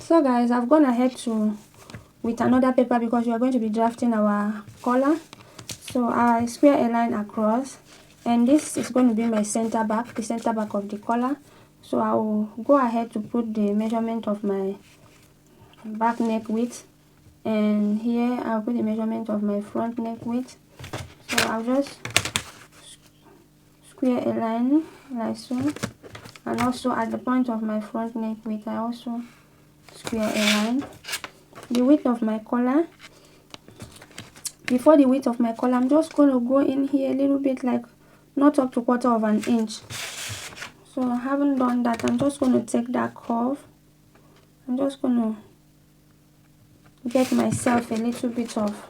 So guys, I've gone ahead with another paper because we are going to be drafting our collar. So I square a line across, and this is going to be my center back, the center back of the collar. So I will go ahead to put the measurement of my back neck width, and here I'll put the measurement of my front neck width. So I'll just square a line like so, and also at the point of my front neck width I also square a line. The width of my collar, before the width of my collar, I'm just going to go in here a little bit, like not up to 1/4 of an inch. So I haven't done that. I'm just going to take that curve. I'm just going to get myself a little bit of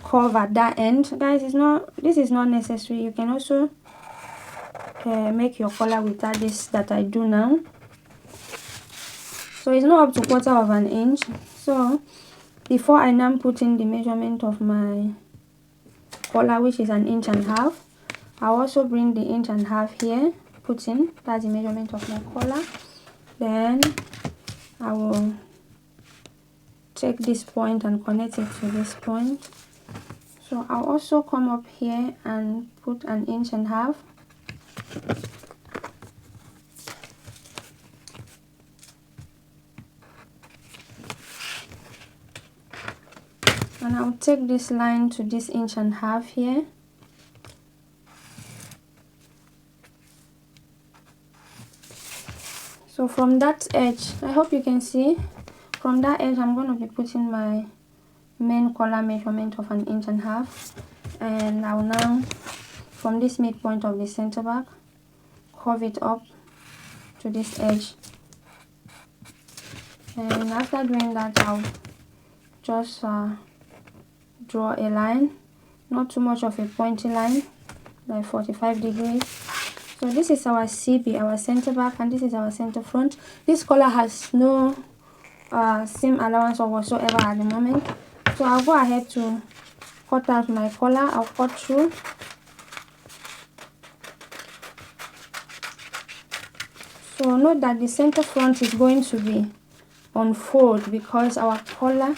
curve at that end. Guys, this is not necessary. You can also make your collar without this that I do now. So it's not up to 1/4 of an inch. So before I now put in the measurement of my collar, which is 1.5 inches, I'll also bring the 1.5 inch here, put in, that's the measurement of my collar. Then I will take this point and connect it to this point. So I'll also come up here and put 1.5 inches. And I'll take this line to this 1.5 inch here. So from that edge, I hope you can see, from that edge I'm going to be putting my main collar measurement of 1.5 inches, and I'll now, from this midpoint of the center back, curve it up to this edge. And after doing that, I'll just draw a line, not too much of a pointy line, like 45 degrees. So this is our CB, our center back, and this is our center front. This collar has no seam allowance or whatsoever at the moment. So I'll go ahead to cut out my collar. I'll cut through. So note that the center front is going to be unfold because our collar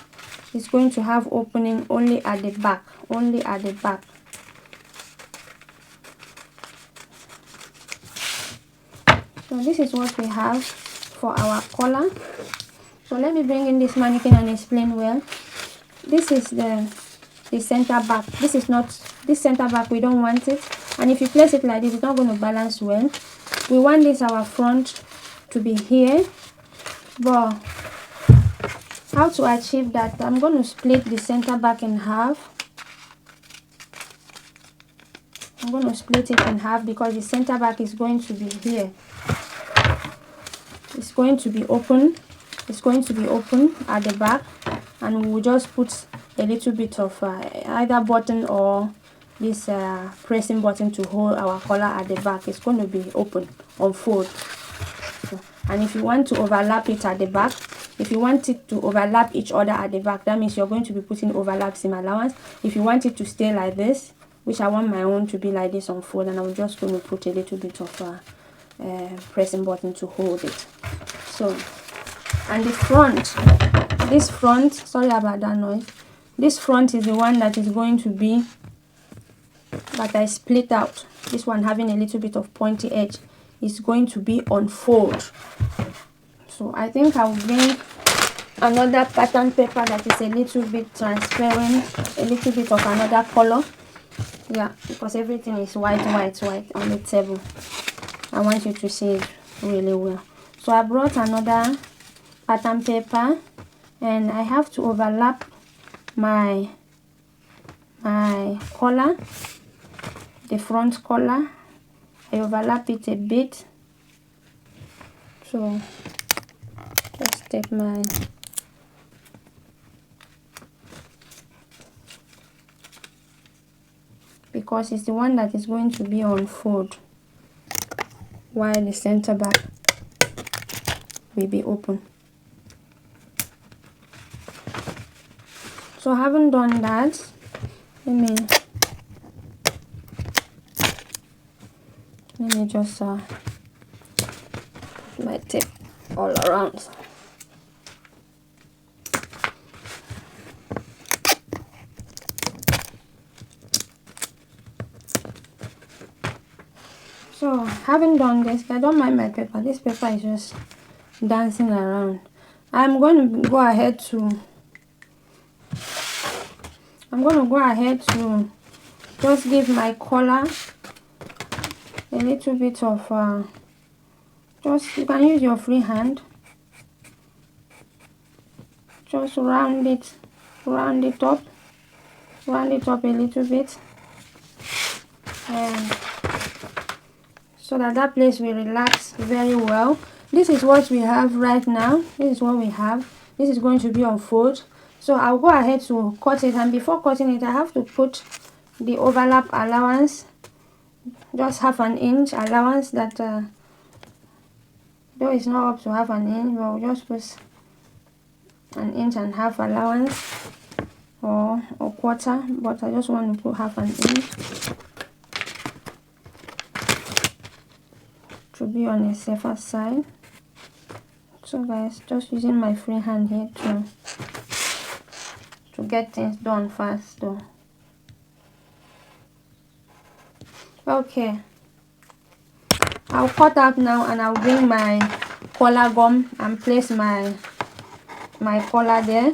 is going to have opening only at the back, only at the back. So this is what we have for our collar. So let me bring in this mannequin and explain well. This is the center back. This is not, this center back, we don't want it. And if you place it like this, it's not going to balance well. We want this, our front, to be here. But how to achieve that? I'm going to split the center back in half. I'm going to split it in half because the center back is going to be here. It's going to be open. It's going to be open at the back, and we will just put a little bit of either button or this pressing button to hold our collar at the back. It's going to be open, unfold. So, and if you want to overlap it at the back, if you want it to overlap each other at the back, that means you're going to be putting overlap seam allowance. If you want it to stay like this, which I want my own to be like this, unfold, and I'm just going to put a little bit of pressing button to hold it. So, and the front, this front, sorry about that noise, this front is the one that is going to be, that I split out. This one having a little bit of pointy edge is going to be unfold. So I think I'll bring another pattern paper that is a little bit transparent, a little bit of another color. Yeah, because everything is white on the table. I want you to see it really well. So I brought another pattern paper, and I have to overlap my collar, the front collar. I overlap it a bit. So let's take my because it's the one that is going to be unfold while the center back will be open. So having done that, let me just put my tape all around. haven't done this. I don't mind my paper. This paper is just dancing around. I'm going to go ahead to just give my collar a little bit of just, you can use your free hand, just round it up a little bit, and so that place will relax very well. This is what we have right now. This is what we have. This is going to be on fold. So I'll go ahead to cut it, and before cutting it I have to put the overlap allowance, just half an inch allowance, that though it's not up to half an inch, but we'll just put an inch and half allowance, or quarter, but I just want to put half an inch to be on a safer side. So guys, just using my free hand here to get things done fast though. Okay, I'll cut out now, and I'll bring my collar gum and place my collar there.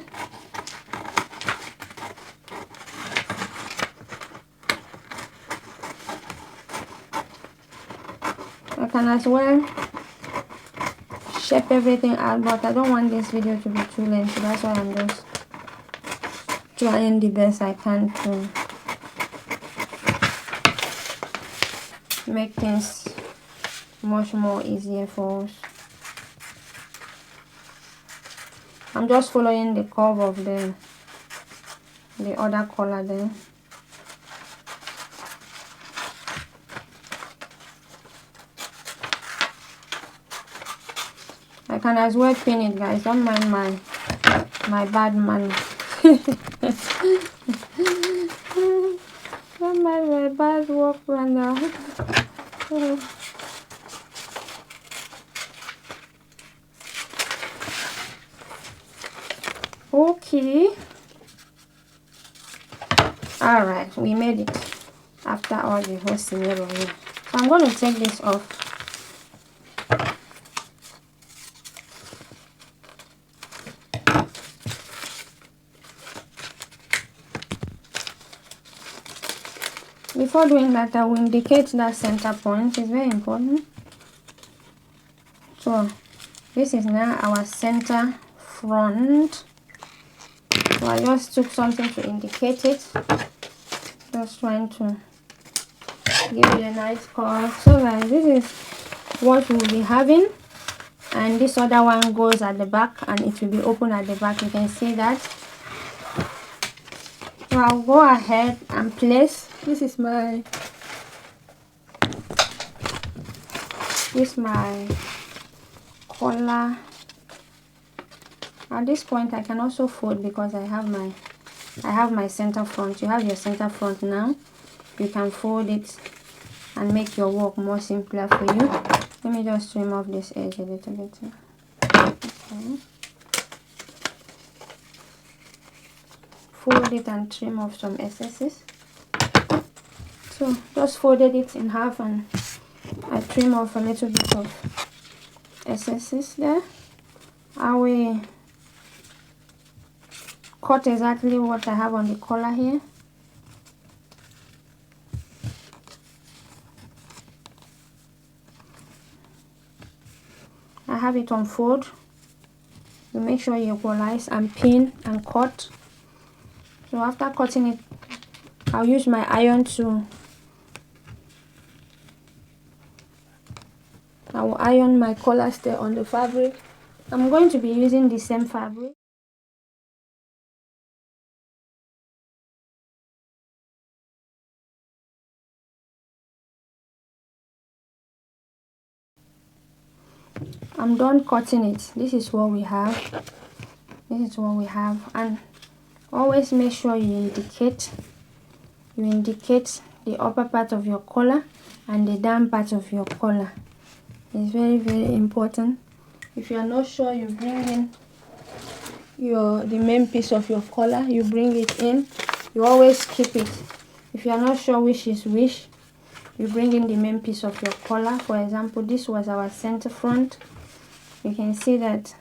I can as well shape everything out, but I don't want this video to be too lengthy. That's why I'm just trying the best I can to make things much more easier for us. I'm just following the curve of the other collar there. I can as well pin it, guys. Don't mind my bad manner. Don't mind my bad work right now. Okay. Alright, we made it after all the whole scenario here. So I'm going to take this off. Before doing that, I will indicate that center point. It's very important. So this is now our center front. So I just took something to indicate it. Just trying to give it a nice curve. So guys, this is what we'll be having, and this other one goes at the back, and it will be open at the back. You can see that. So I'll go ahead and place, this is my collar. At this point I can also fold because I have my center front. You have your center front now. You can fold it and make your work more simpler for you. Let me just trim off this edge a little bit. Okay. Fold it and trim off some excesses. So just folded it in half, and I trim off a little bit of excesses there. I will cut exactly what I have on the collar here. I have it on fold. You make sure you equalize and pin and cut. So after cutting it, I'll use my iron I will iron my collar there on the fabric. I'm going to be using the same fabric. I'm done cutting it. This is what we have. This is what we have. And always make sure you indicate the upper part of your collar and the down part of your collar. It's very, very important. If you are not sure, you bring in the main piece of your collar. You bring it in. You always keep it. If you are not sure which is which, you bring in the main piece of your collar. For example, this was our center front. You can see that,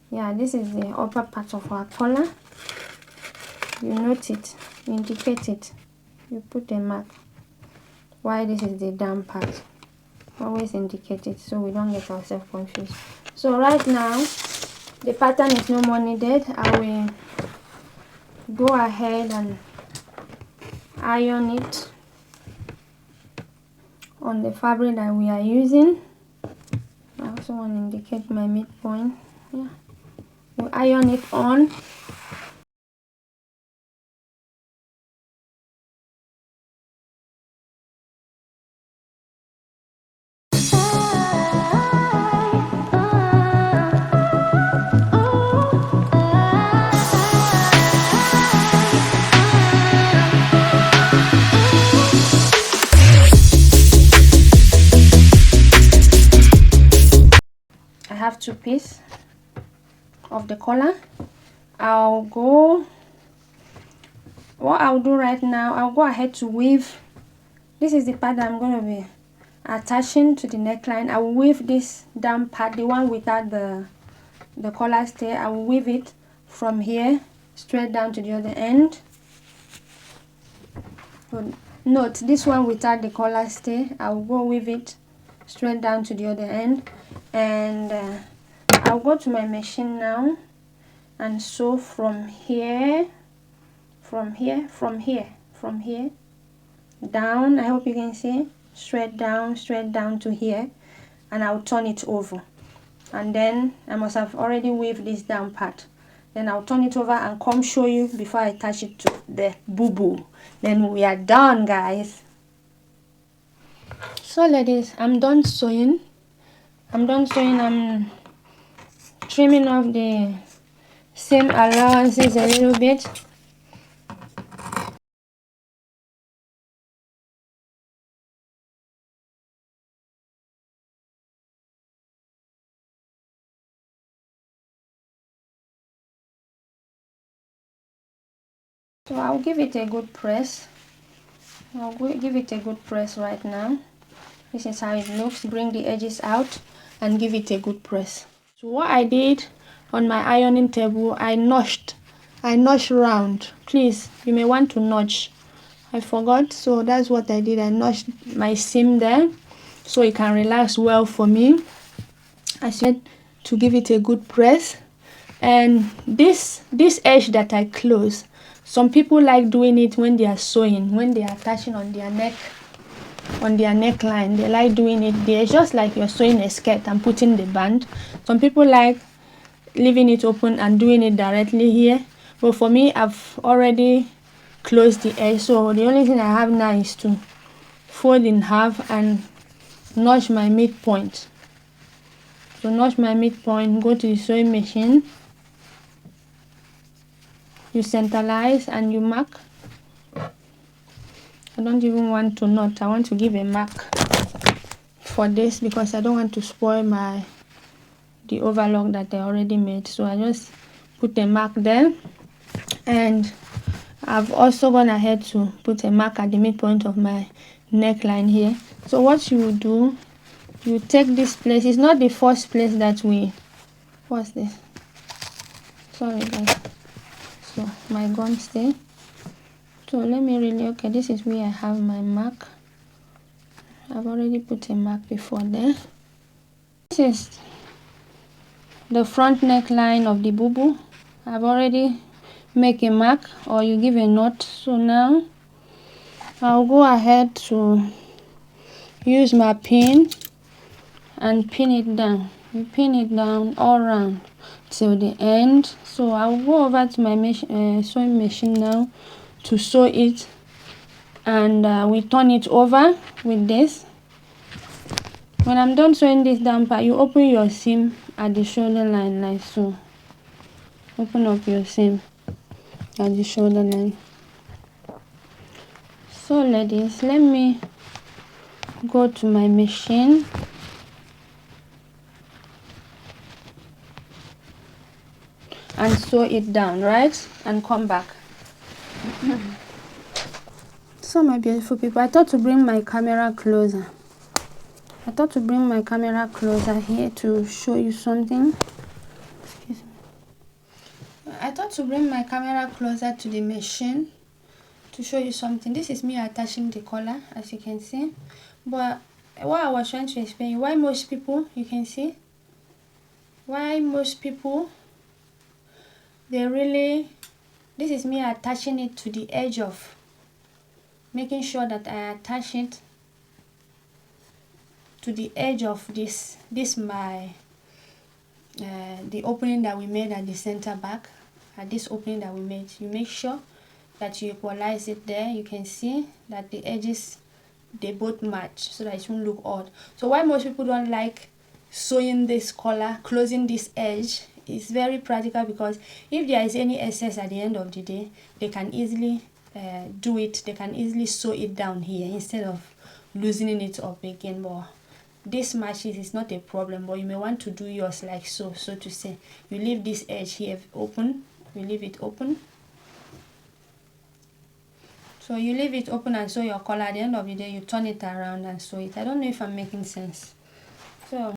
yeah, this is the upper part of our collar. You note it, you indicate it, you put a mark. While this is the down part, always indicate it so we don't get ourselves confused. So right now the pattern is no more needed. I will go ahead and iron it on the fabric that we are using. I also want to indicate my midpoint. Yeah, you iron it on. I have 2 pieces of the collar. What I'll do right now, I'll go ahead to weave. This is the part that I'm going to be attaching to the neckline. I will weave this down part, the one without the collar stay. I will weave it from here straight down to the other end. Note, this one without the collar stay, I will go weave it straight down to the other end. And I'll go to my machine now and sew from here down. I hope you can see, straight down to here, and I'll turn it over. And then I must have already weaved this down part. Then I'll turn it over and come show you before I attach it to the bubu. Then we are done, guys. So ladies, I'm done sewing. I'm trimming off the seam allowances a little bit. So I'll give it a good press. Give it a good press right now. This is how it looks. Bring the edges out and give it a good press. So what I did on my ironing table, I notched round. Please, you may want to notch. I forgot, so that's what I did. I notched my seam there so it can relax well for me. I said to give it a good press. And this edge that I close, some people like doing it when they are sewing, when they are attaching on their neck, on their neckline. They like doing it there, just like you're sewing a skirt and putting the band. Some people like leaving it open and doing it directly here, but for me, I've already closed the edge, so the only thing I have now is to fold in half and notch my midpoint. So notch my midpoint, go to the sewing machine, you centralize and you mark. I don't even want to knot, I want to give a mark for this because I don't want to spoil the overlock that I already made. So I just put a mark there, and I've also gone ahead to put a mark at the midpoint of my neckline here. So what you do, you take this place. It's not the first place that what's this? Sorry guys. So my gum stay. So let me okay, this is where I have my mark. I've already put a mark before there. This is the front neckline of the bubu. I've already make a mark, or you give a knot. So now I'll go ahead to use my pin and pin it down. You pin it down all around till the end. So I'll go over to my sewing machine now to sew it, and we turn it over with this. When I'm done sewing this down part, you open your seam at the shoulder line like so. Open up your seam at the shoulder line. So ladies, let me go to my machine and sew it down, right, and come back. So my beautiful people, I thought to bring my camera closer. Here to show you something. Excuse me. I thought to bring my camera closer to the machine to show you something. This is me attaching the collar, as you can see. But what I was trying to explain, why most people, you can see, why most people, this is me attaching it to the edge of, making sure that I attach it to the edge of the opening that we made at the center back. At this opening that we made, you make sure that you equalize it there. You can see that the edges, they both match so that it won't look odd. So why most people don't like sewing this collar, closing this edge, is very practical, because if there is any excess at the end of the day, they can easily do it. They can easily sew it down here instead of loosening it up again. But this matches, is not a problem, but you may want to do yours like so to say. You leave this edge here open, you leave it open. So you leave it open and sew your collar. At the end of the day, you turn it around and sew it. I don't know if I'm making sense. So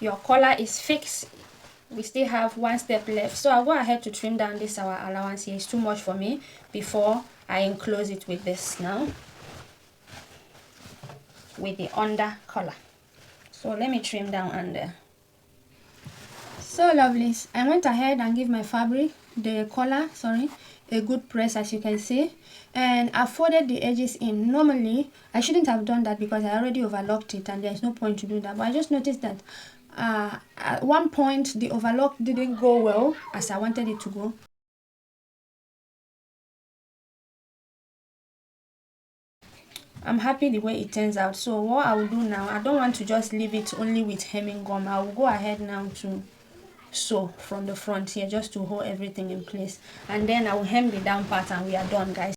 your collar is fixed. We still have one step left, so I'll go ahead to trim down this our allowance here. It's too much for me before I enclose it with this now, with the under collar. So let me trim down under. So lovelies, I went ahead and give my fabric, the collar, a good press, as you can see, and I folded the edges in. Normally I shouldn't have done that because I already overlocked it and there's no point to do that, but I just noticed that at one point the overlock didn't go well as I wanted it to go. I'm happy the way it turns out. So what I will do now, I don't want to just leave it only with hemming gum. I will go ahead now to sew from the front here, just to hold everything in place, and then I will hem the down part and we are done, guys.